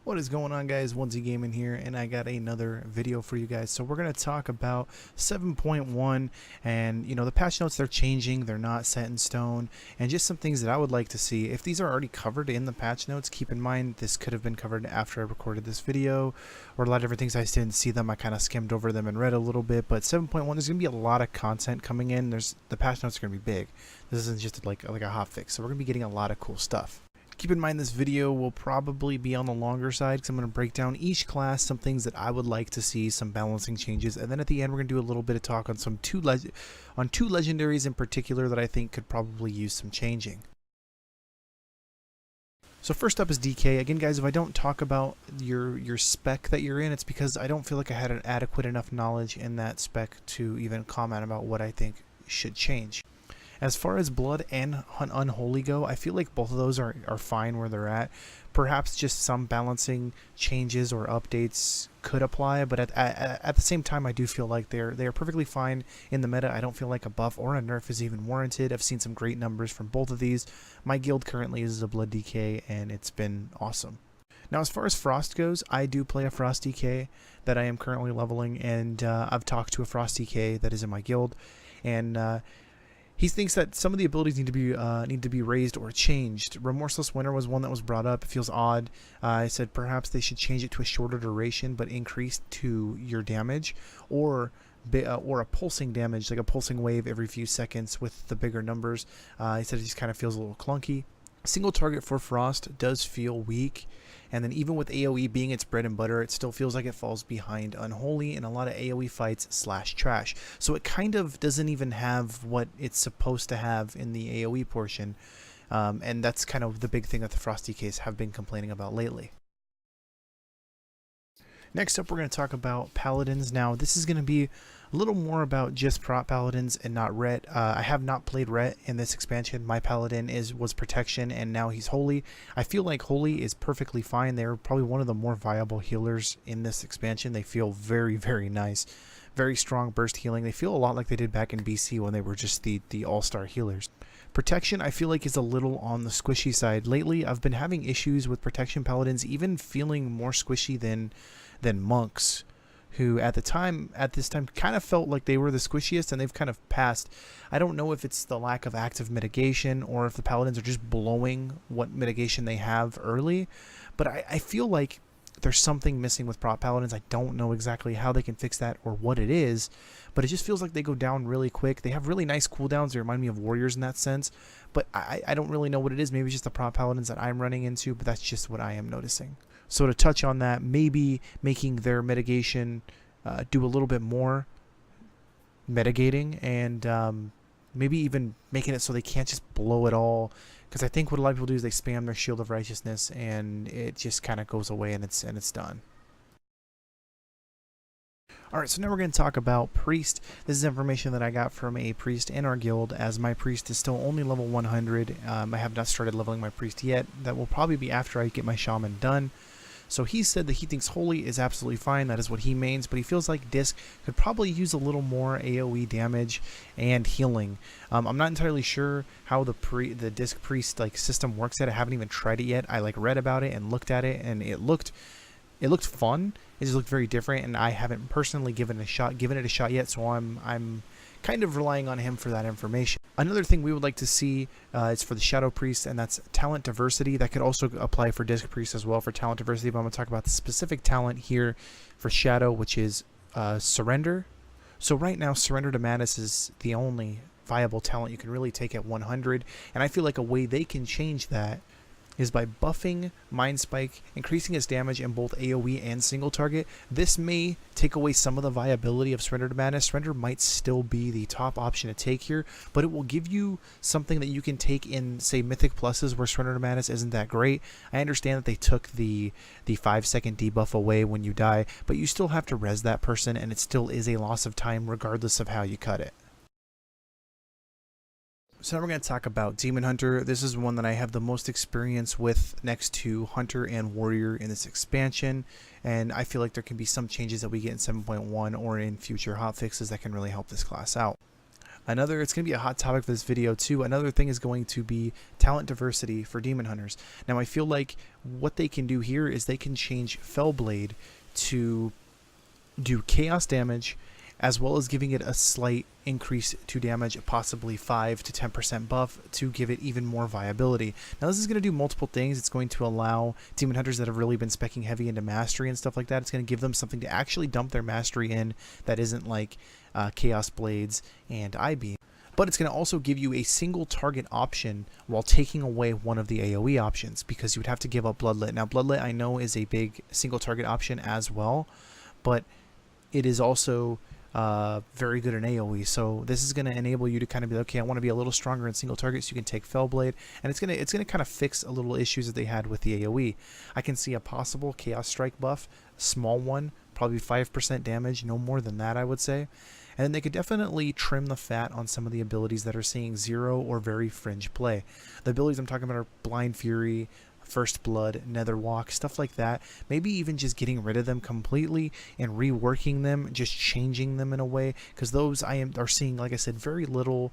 What is going on, guys? Wunzy Gaming here, and I got another video for you guys. So we're going to talk about 7.1, and the patch notes, they're changing, they're not set in stone, and just some things that I would like to see. If these are already covered in the patch notes, keep in mind this could have been covered after I recorded this video, or a lot of different things. I just didn't see them. I kind of skimmed over them and read a little bit. But 7.1, there's going to be a lot of content coming in. The patch notes are going to be big. This isn't just like a hotfix, so we're going to be getting a lot of cool stuff. Keep in mind this video will probably be on the longer side because I'm going to break down each class, some things that I would like to see, some balancing changes, and then at the end we're going to do a little bit of talk on two legendaries in particular that I think could probably use some changing. So first up is DK. Again, guys, if I don't talk about your spec that you're in, it's because I don't feel like I had an adequate enough knowledge in that spec to even comment about what I think should change. As far as Blood and Unholy go, I feel like both of those are fine where they're at. Perhaps just some balancing changes or updates could apply, but at the same time, I do feel like they are perfectly fine in the meta. I don't feel like a buff or a nerf is even warranted. I've seen some great numbers from both of these. My guild currently is a Blood DK, and it's been awesome. Now, as far as Frost goes, I do play a Frost DK that I am currently leveling, and I've talked to a Frost DK that is in my guild, and he thinks that some of the abilities need to be raised or changed. Remorseless Winter was one that was brought up. It feels odd. I said perhaps they should change it to a shorter duration but increase to your damage, or a pulsing damage, like a pulsing wave every few seconds with the bigger numbers. He said it just kind of feels a little clunky. Single target for Frost does feel weak, and then even with AoE being its bread and butter, it still feels like it falls behind Unholy in a lot of AoE fights / trash. So it kind of doesn't even have what it's supposed to have in the AoE portion, and that's kind of the big thing that the Frost DKs have been complaining about lately. Next up, we're going to talk about Paladins. Now, this is going to be a little more about just prop Paladins and not Ret. I have not played Ret in this expansion. My Paladin was Protection, and now he's Holy. I feel like Holy is perfectly fine. They're probably one of the more viable healers in this expansion. They feel very, very nice. Very strong burst healing. They feel a lot like they did back in BC when they were just the all-star healers. Protection, I feel like, is a little on the squishy side. Lately, I've been having issues with Protection Paladins, even feeling more squishy than monks, who at this time kind of felt like they were the squishiest, and they've kind of passed. I don't know if it's the lack of active mitigation or if the Paladins are just blowing what mitigation they have early, but I feel like there's something missing with prop Paladins. I don't know exactly how they can fix that or what it is, but it just feels like they go down really quick. They have really nice cooldowns. They remind me of warriors in that sense, but I don't really know what it is. Maybe it's just the prop Paladins that I'm running into, but that's just what I am noticing. So to touch on that, maybe making their mitigation do a little bit more mitigating, and maybe even making it so they can't just blow it all. Because I think what a lot of people do is they spam their Shield of Righteousness, and it just kind of goes away, and it's done. Alright, so now we're going to talk about Priest. This is information that I got from a Priest in our guild, as my Priest is still only level 100. I have not started leveling my Priest yet. That will probably be after I get my Shaman done. So he said that he thinks Holy is absolutely fine. That is what he mains, but he feels like Disc could probably use a little more AoE damage and healing. I'm not entirely sure how the Disc Priest system works yet. I haven't even tried it yet. I read about it and looked at it, and it looked fun. It just looked very different, and I haven't personally given it a shot yet. So I'm kind of relying on him for that information. Another thing we would like to see is for the Shadow Priest, and that's talent diversity. That could also apply for Disc Priest as well for talent diversity, but I'm going to talk about the specific talent here for Shadow, which is Surrender. So right now, Surrender to Madness is the only viable talent you can really take at 100, and I feel like a way they can change that is by buffing Mind Spike, increasing its damage in both AoE and single target. This may take away some of the viability of Surrender to Madness. Surrender might still be the top option to take here, but it will give you something that you can take in, say, Mythic Pluses where Surrender to Madness isn't that great. I understand that they took the 5-second debuff away when you die, but you still have to res that person, and it still is a loss of time regardless of how you cut it. So now we're going to talk about Demon Hunter. This is one that I have the most experience with next to Hunter and Warrior in this expansion, and I feel like there can be some changes that we get in 7.1 or in future hotfixes that can really help this class out. It's going to be a hot topic for this video too. Another thing is going to be talent diversity for demon hunters. Now I feel like what they can do here is they can change Fellblade to do chaos damage, as well as giving it a slight increase to damage, possibly 5 to 10% buff to give it even more viability. Now this is going to do multiple things. It's going to allow demon hunters that have really been specking heavy into mastery and stuff like that, it's going to give them something to actually dump their mastery in that isn't like Chaos Blades and I-Beam. But it's going to also give you a single target option while taking away one of the AoE options, because you would have to give up Bloodlet. Now Bloodlet I know is a big single target option as well, but it is also very good in AoE, so this is going to enable you to kind of be like, okay, I want to be a little stronger in single target, so you can take Fellblade, and it's gonna kind of fix a little issues that they had with the AoE. I can see a possible Chaos Strike buff, small one, probably 5% damage, no more than that I would say. And then they could definitely trim the fat on some of the abilities that are seeing zero or very fringe play. The abilities I'm talking about are Blind Fury, First Blood, Netherwalk, stuff like that. Maybe even just getting rid of them completely and reworking them, just changing them in a way, because those are seeing, like I said, very little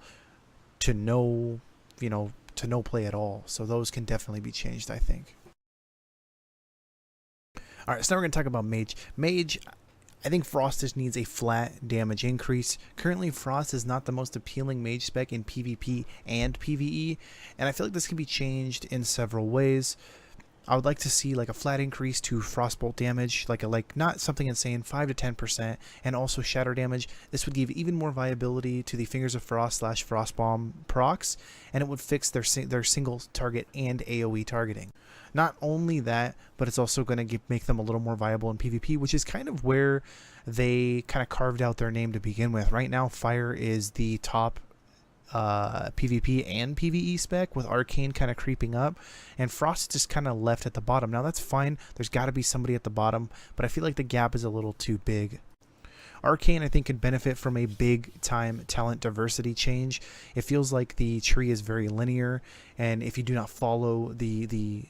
to no, to no play at all. So those can definitely be changed, I think. All right, so now we're going to talk about Mage. Mage, I think Frost just needs a flat damage increase. Currently, Frost is not the most appealing mage spec in PvP and PvE, and I feel like this can be changed in several ways. I would like to see like a flat increase to Frostbolt damage, like not something insane, 5 to 10%, and also shatter damage. This would give even more viability to the Fingers of Frost / Frostbomb procs, and it would fix their single target and AoE targeting. Not only that, but it's also going to make them a little more viable in PvP, which is kind of where they kind of carved out their name to begin with. Right now, Fire is the top PvP and PvE spec, with Arcane kind of creeping up, and Frost is just kind of left at the bottom. Now that's fine, there's got to be somebody at the bottom, but I feel like the gap is a little too big. Arcane, I think, could benefit from a big time talent diversity change. It feels like the tree is very linear, and if you do not follow the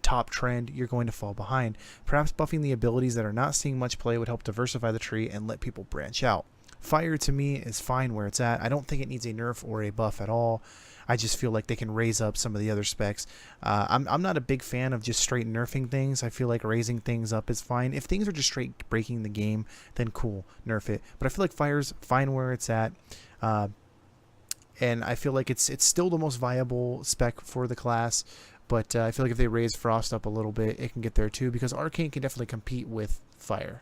top trend, you're going to fall behind. Perhaps buffing the abilities that are not seeing much play would help diversify the tree and let people branch out. Fire to me is fine where it's at. I don't think it needs a nerf or a buff at all. I just feel like they can raise up some of the other specs. I'm not a big fan of just straight nerfing things. I feel like raising things up is fine. If things are just straight breaking the game, then cool, nerf it. But I feel like Fire's fine where it's at. And I feel like it's still the most viable spec for the class. But I feel like if they raise Frost up a little bit, it can get there too, because Arcane can definitely compete with Fire.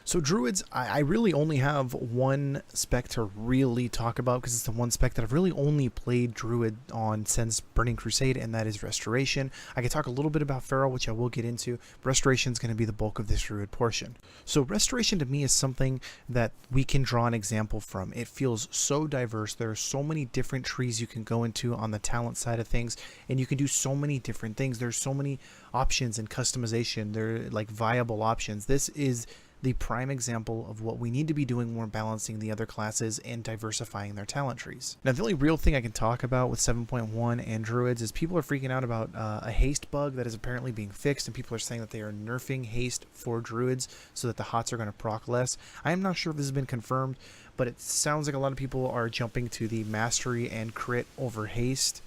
So Druids, I really only have one spec to really talk about, because it's the one spec that I've really only played Druid on since Burning Crusade, and that is Restoration. I could talk a little bit about Feral, which I will get into, but Restoration is going to be the bulk of this Druid portion. So Restoration to me is something that we can draw an example from. It feels so diverse. There are so many different trees you can go into on the talent side of things, and you can do so many different things. There's so many options and customization. They're like viable options. This is the prime example of what we need to be doing when we're balancing the other classes and diversifying their talent trees. Now, the only real thing I can talk about with 7.1 and Druids is people are freaking out about a haste bug that is apparently being fixed, and people are saying that they are nerfing haste for Druids so that the hots are going to proc less. I am not sure if this has been confirmed, but it sounds like a lot of people are jumping to the mastery and crit over haste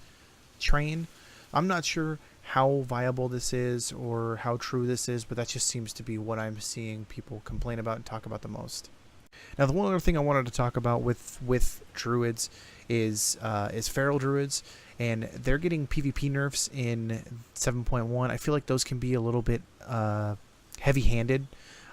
train. I'm not sure how viable this is or how true this is, but that just seems to be what I'm seeing people complain about and talk about the most. Now, the one other thing I wanted to talk about with Druids is Feral Druids, and they're getting PvP nerfs in 7.1. I feel like those can be a little bit heavy-handed.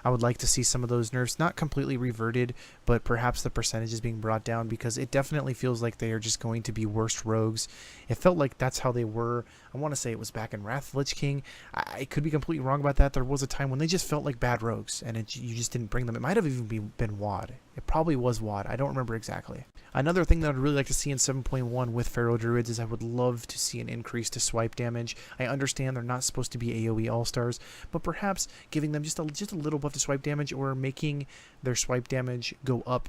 I would like to see some of those nerfs not completely reverted, but perhaps the percentage is being brought down, because it definitely feels like they are just going to be worst rogues. It felt like that's how they were. I want to say it was back in Wrath of the Lich King. I could be completely wrong about that. There was a time when they just felt like bad rogues, and you just didn't bring them. It might have even been WoD. It probably was WoD. I don't remember exactly. Another thing that I'd really like to see in 7.1 with Feral Druids is I would love to see an increase to swipe damage. I understand they're not supposed to be AoE all-stars, but perhaps giving them just a little buff to swipe damage, or making their swipe damage go up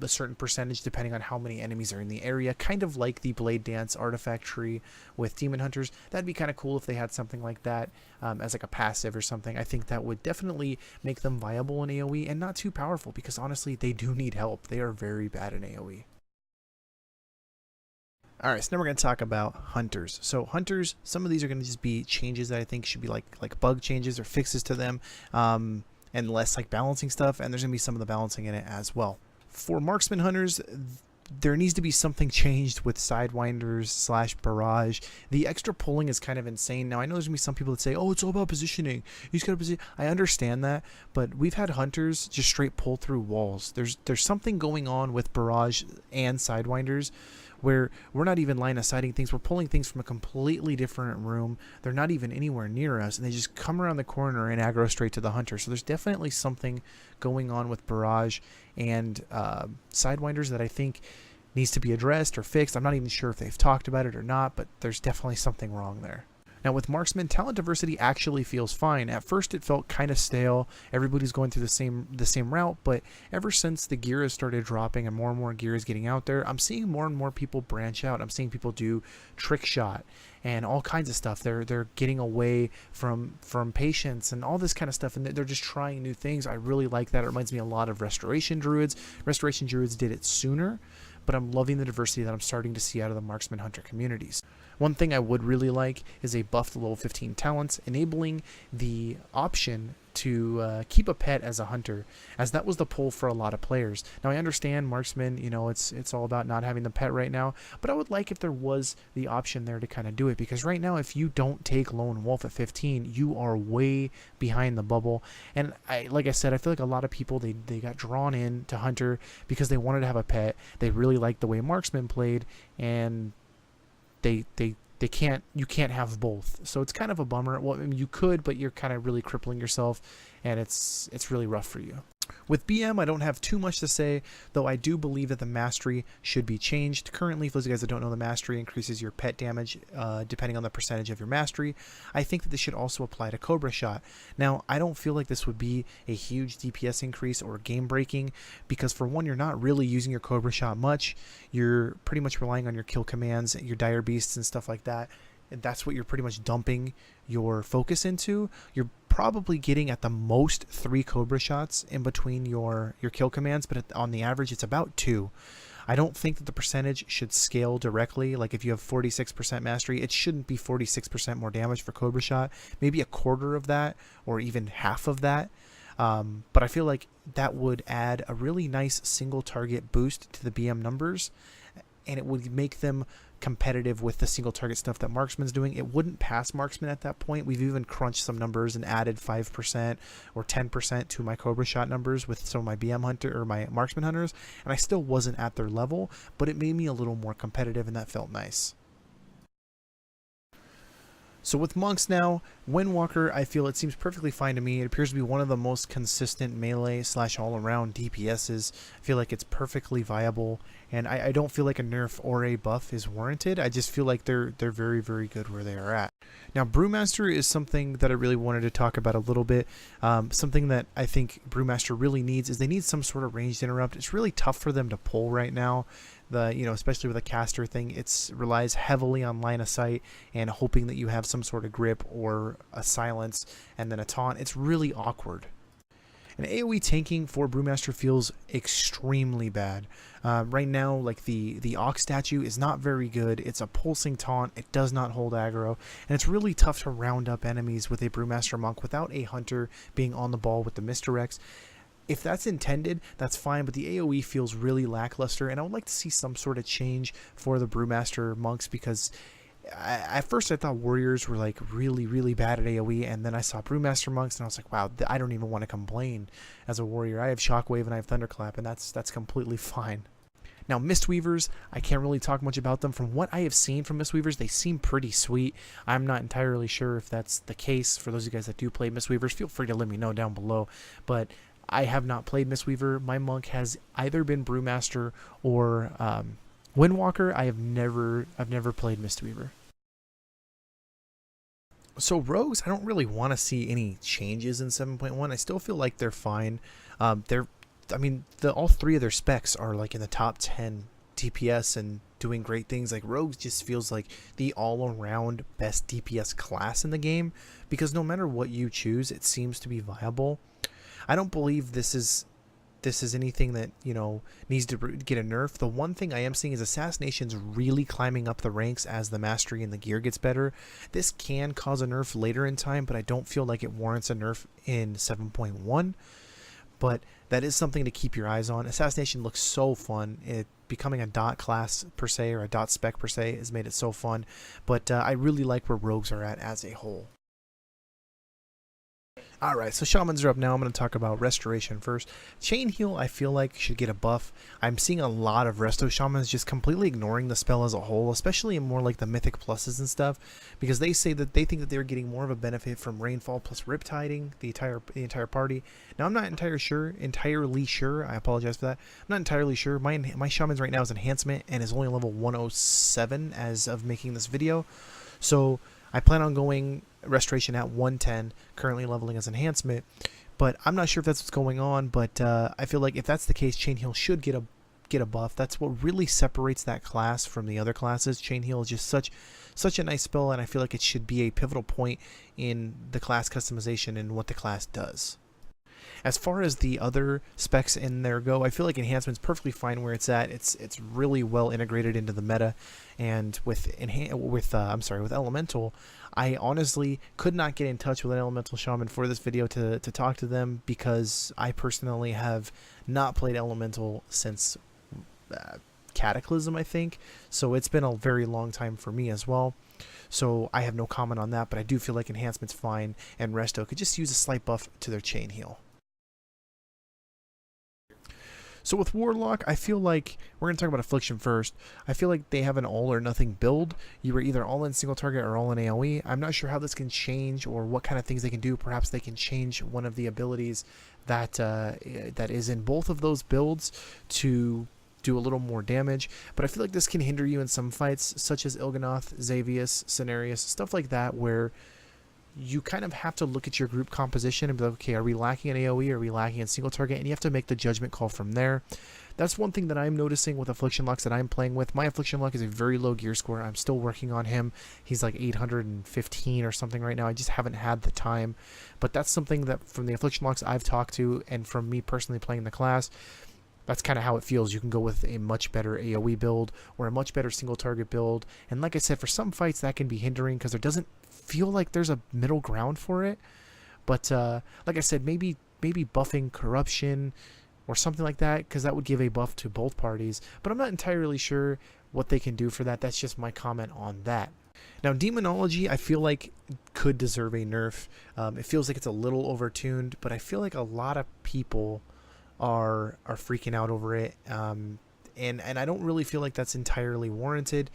a certain percentage depending on how many enemies are in the area, kind of like the Blade Dance artifact tree with Demon Hunters. That'd be kind of cool if they had something like that as like a passive or something. I think that would definitely make them viable in AoE and not too powerful, because honestly they do need help. They are very bad in AoE. Alright, so now we're going to talk about hunters. So hunters, some of these are going to just be changes that I think should be like bug changes or fixes to them, and less like balancing stuff, and there's going to be some of the balancing in it as well. For marksman hunters, there needs to be something changed with sidewinders / barrage. The extra pulling is kind of insane. Now I know there's gonna be some people that say, oh, it's all about positioning, you just gotta position. I understand that, but we've had hunters just straight pull through walls. There's something going on with barrage and sidewinders where we're not even line of sighting things. We're pulling things from a completely different room. They're not even anywhere near us, and they just come around the corner and aggro straight to the hunter. So there's definitely something going on with barrage and sidewinders that I think needs to be addressed or fixed. I'm not even sure if they've talked about it or not, but there's definitely something wrong there. Now with marksman, talent diversity actually feels fine. At first it felt kind of stale. Everybody's going through the same route, but ever since the gear has started dropping and more gear is getting out there, I'm seeing more and more people branch out. I'm seeing people do trick shot and all kinds of stuff. They're getting away from patience and all this kind of stuff, and they're just trying new things. I really like that. It reminds me a lot of restoration druids. Restoration druids did it sooner, but I'm loving the diversity that I'm starting to see out of the marksman hunter communities. One thing I would really like is a buff to level 15 talents, enabling the option to keep a pet as a hunter, as that was the pull for a lot of players. Now I understand marksman, you know, it's all about not having the pet right now, but I would like if there was the option there to kind of do it, because right now if you don't take lone wolf at 15, you are way behind the bubble. And like I said, I feel like a lot of people, they got drawn in to hunter because they wanted to have a pet. They really liked the way marksman played, and you can't have both. So it's kind of a bummer. Well, I mean, you could, but you're kind of really crippling yourself, and it's really rough for you. With BM, I don't have too much to say, though I do believe that the mastery should be changed. Currently, for those of you guys that don't know, the mastery increases your pet damage depending on the percentage of your mastery. I think that this should also apply to Cobra Shot. Now, I don't feel like this would be a huge DPS increase or game breaking, because for one, you're not really using your Cobra Shot much. You're pretty much relying on your kill commands, your dire beasts and stuff like that. And that's what you're pretty much dumping your focus into. You're probably getting at the most 3 Cobra shots in between your kill commands, but on the average it's about 2. I don't think that the percentage should scale directly. Like if you have 46% mastery, it shouldn't be 46% more damage for Cobra Shot. Maybe a quarter of that or even half of that. But I feel like that would add a really nice single target boost to the BM numbers, and it would make them competitive with the single target stuff that marksman's doing. It wouldn't pass marksman at that point. We've even crunched some numbers and added 5% or 10% to my Cobra Shot numbers with some of my BM hunter or my marksman hunters, and I still wasn't at their level, but it made me a little more competitive, and that felt nice. So with monks now, Windwalker, I feel it seems perfectly fine to me. It appears to be one of the most consistent melee / all-around DPSs. I feel like it's perfectly viable, and I don't feel like a nerf or a buff is warranted. I just feel like they're very, very good where they are at. Now, Brewmaster is something that I really wanted to talk about a little bit. Something that I think Brewmaster really needs is they need some sort of ranged interrupt. It's really tough for them to pull right now. Especially with a caster thing, it relies heavily on line of sight and hoping that you have some sort of grip or a silence and then a taunt. It's really awkward. And AoE tanking for Brewmaster feels extremely bad. Right now, like the Ox statue is not very good. It's a pulsing taunt. It does not hold aggro. And it's really tough to round up enemies with a Brewmaster monk without a hunter being on the ball with the misdirects. If that's intended, that's fine, but the AoE feels really lackluster, and I would like to see some sort of change for the Brewmaster monks, because at first I thought warriors were like really, really bad at AoE, and then I saw Brewmaster monks, and I was like, wow, I don't even want to complain as a warrior. I have Shockwave and I have Thunderclap, and that's completely fine. Now, Mistweavers, I can't really talk much about them. From what I have seen from Mistweavers, they seem pretty sweet. I'm not entirely sure if that's the case. For those of you guys that do play Mistweavers, feel free to let me know down below, but I have not played Mistweaver. My monk has either been Brewmaster or Windwalker. I've never played Mistweaver. So rogues, I don't really want to see any changes in 7.1. I still feel like they're fine. I mean, all three of their specs are like in the top 10 DPS and doing great things. Like Rogue just feels like the all-around best DPS class in the game, because no matter what you choose, it seems to be viable. I don't believe this is anything that, you know, needs to get a nerf. The one thing I am seeing is Assassination's really climbing up the ranks as the mastery and the gear gets better. This can cause a nerf later in time, but I don't feel like it warrants a nerf in 7.1. But that is something to keep your eyes on. Assassination looks so fun. It becoming a dot class per se, or a dot spec per se, has made it so fun. But I really like where rogues are at as a whole. Alright, so Shamans are up now. I'm going to talk about Restoration first. Chain Heal, I feel like, should get a buff. I'm seeing a lot of Resto Shamans just completely ignoring the spell as a whole, especially in more like the Mythic Pluses and stuff, because they say that they think that they're getting more of a benefit from Rainfall plus Riptiding the entire party. Now, I'm not entirely sure. I apologize for that. I'm not entirely sure. My Shamans right now is Enhancement and is only level 107 as of making this video. So I plan on going Restoration at 110, currently leveling as Enhancement, but I'm not sure if that's what's going on. But I feel like if that's the case, Chain Heal should get a buff. That's what really separates that class from the other classes. Chain Heal is just such a nice spell, and I feel like it should be a pivotal point in the class customization and what the class does. As far as the other specs in there go, I feel like Enhancement's perfectly fine where it's at. It's really well integrated into the meta, and with Elemental, I honestly could not get in touch with an Elemental Shaman for this video to talk to them, because I personally have not played Elemental since Cataclysm, I think. So it's been a very long time for me as well. So I have no comment on that, but I do feel like Enhancement's fine, and Resto could just use a slight buff to their Chain Heal. So with Warlock, I feel like, we're going to talk about Affliction first. I feel like they have an all or nothing build. You are either all in single target or all in AoE. I'm not sure how this can change or what kind of things they can do. Perhaps they can change one of the abilities that that is in both of those builds to do a little more damage. But I feel like this can hinder you in some fights, such as Il'gynoth, Xavius, Cenarius, stuff like that, where you kind of have to look at your group composition and be like, okay, are we lacking in AoE? Are we lacking in single target? And you have to make the judgment call from there. That's one thing that I'm noticing with Affliction Lux that I'm playing with. My Affliction Luck is a very low gear score. I'm still working on him. He's like 815 or something right now. I just haven't had the time. But that's something that from the Affliction Lux I've talked to, and from me personally playing the class, that's kind of how it feels. You can go with a much better AoE build or a much better single target build. And like I said, for some fights that can be hindering because there doesn't feel like there's a middle ground for it. But like I said, maybe buffing Corruption or something like that, because that would give a buff to both parties. But I'm not entirely sure what they can do for that. That's just my comment on that. Now, Demonology, I feel like could deserve a nerf. It feels like it's a little overtuned, but I feel like a lot of people are freaking out over it, and I don't really feel like that's entirely warranted,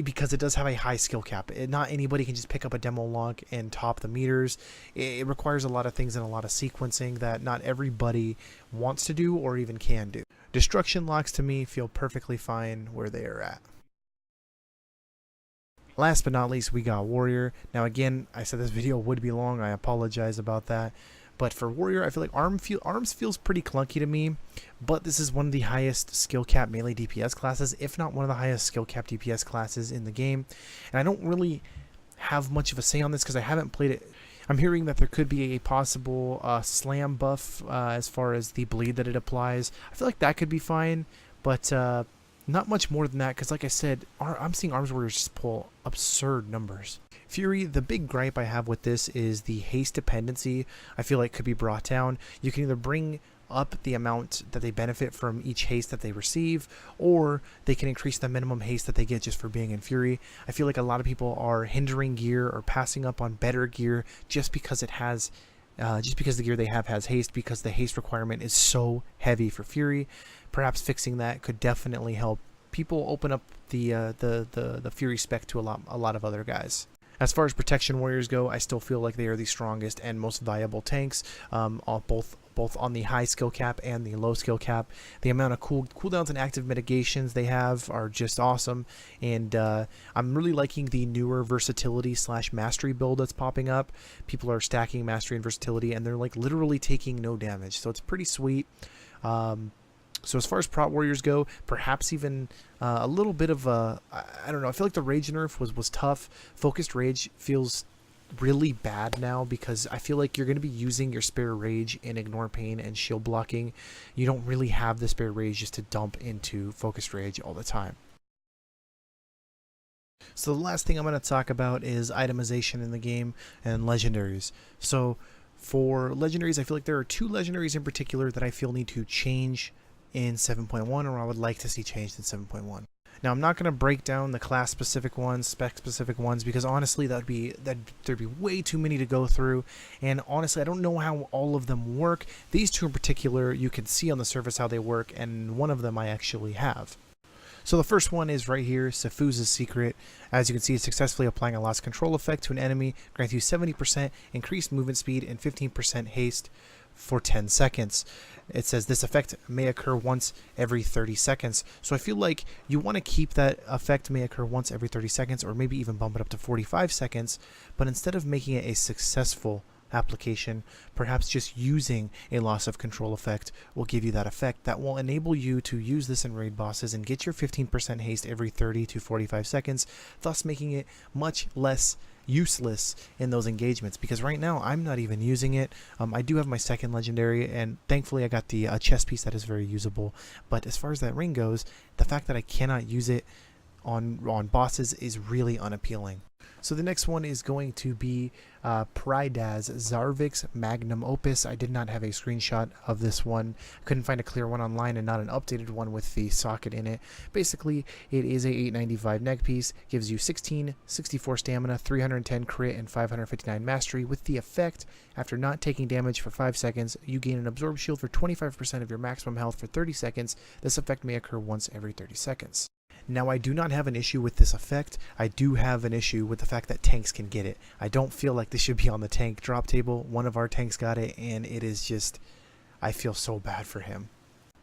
because it does have a high skill cap. Not anybody can just pick up a demo log and top the meters. It requires a lot of things and a lot of sequencing that not everybody wants to do or even can do. Destruction locks to me feel perfectly fine where they are at. Last but not least, we got Warrior. Now again, I said this video would be long. I apologize about that. But for Warrior, I feel like Arms feels pretty clunky to me, but this is one of the highest skill cap melee DPS classes, if not one of the highest skill cap DPS classes in the game. And I don't really have much of a say on this because I haven't played it. I'm hearing that there could be a possible slam buff as far as the bleed that it applies. I feel like that could be fine, but not much more than that, because like I said, I'm seeing Arms Warriors just pull absurd numbers. Fury, the big gripe I have with this is the haste dependency. I feel like could be brought down. You can either bring up the amount that they benefit from each haste that they receive, or they can increase the minimum haste that they get just for being in Fury. I feel like a lot of people are hindering gear or passing up on better gear just because it has just because the gear they have has haste, because the haste requirement is so heavy for Fury. Perhaps fixing that could definitely help people open up the Fury spec to a lot of other guys. As far as Protection Warriors go, I still feel like they are the strongest and most viable tanks, both both on the high skill cap and the low skill cap. The amount of cooldowns and active mitigations they have are just awesome, and I'm really liking the newer versatility / mastery build that's popping up. People are stacking mastery and versatility, and they're like literally taking no damage, so it's pretty sweet. So as far as prot warriors go, perhaps even a little bit of a, I don't know, I feel like the rage nerf was tough. Focused rage feels really bad now because I feel like you're going to be using your spare rage in ignore pain and shield blocking. You don't really have the spare rage just to dump into focused rage all the time. So the last thing I'm going to talk about is itemization in the game and legendaries. So for legendaries, I feel like there are 2 legendaries in particular that I feel need to change in 7.1, or I would like to see changed in 7.1. Now, I'm not going to break down the class specific ones, spec specific ones, because honestly there'd be way too many to go through, and honestly I don't know how all of them work. These 2 in particular, you can see on the surface how they work, and one of them I actually have. So the first one is right here, Sefuza's Secret. As you can see, it's successfully applying a lost control effect to an enemy, grants you 70% increased movement speed and 15% haste for 10 seconds. It says this effect may occur once every 30 seconds. So I feel like you want to keep that effect may occur once every 30 seconds, or maybe even bump it up to 45 seconds, but instead of making it a successful application, perhaps just using a loss of control effect will give you that effect that will enable you to use this in raid bosses and get your 15% haste every 30 to 45 seconds, thus making it much less useless in those engagements, because right now I'm not even using it. I do have my second legendary, and thankfully I got the chest piece that is very usable, but as far as that ring goes, the fact that I cannot use it on bosses is really unappealing. So the next one is going to be Pridaz Zarvik's Magnum Opus. I did not have a screenshot of this one. I couldn't find a clear one online and not an updated one with the socket in it. Basically, it is a 895 neck piece, gives you 16, 64 stamina, 310 crit, and 559 mastery. With the effect, after not taking damage for 5 seconds, you gain an absorb shield for 25% of your maximum health for 30 seconds. This effect may occur once every 30 seconds. Now, I do not have an issue with this effect. I do have an issue with the fact that tanks can get it. I don't feel like this should be on the tank drop table. One of our tanks got it, and it is just, I feel so bad for him.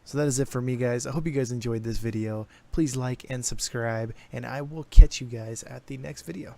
So that is it for me, guys. I hope you guys enjoyed this video. Please like and subscribe, and I will catch you guys at the next video.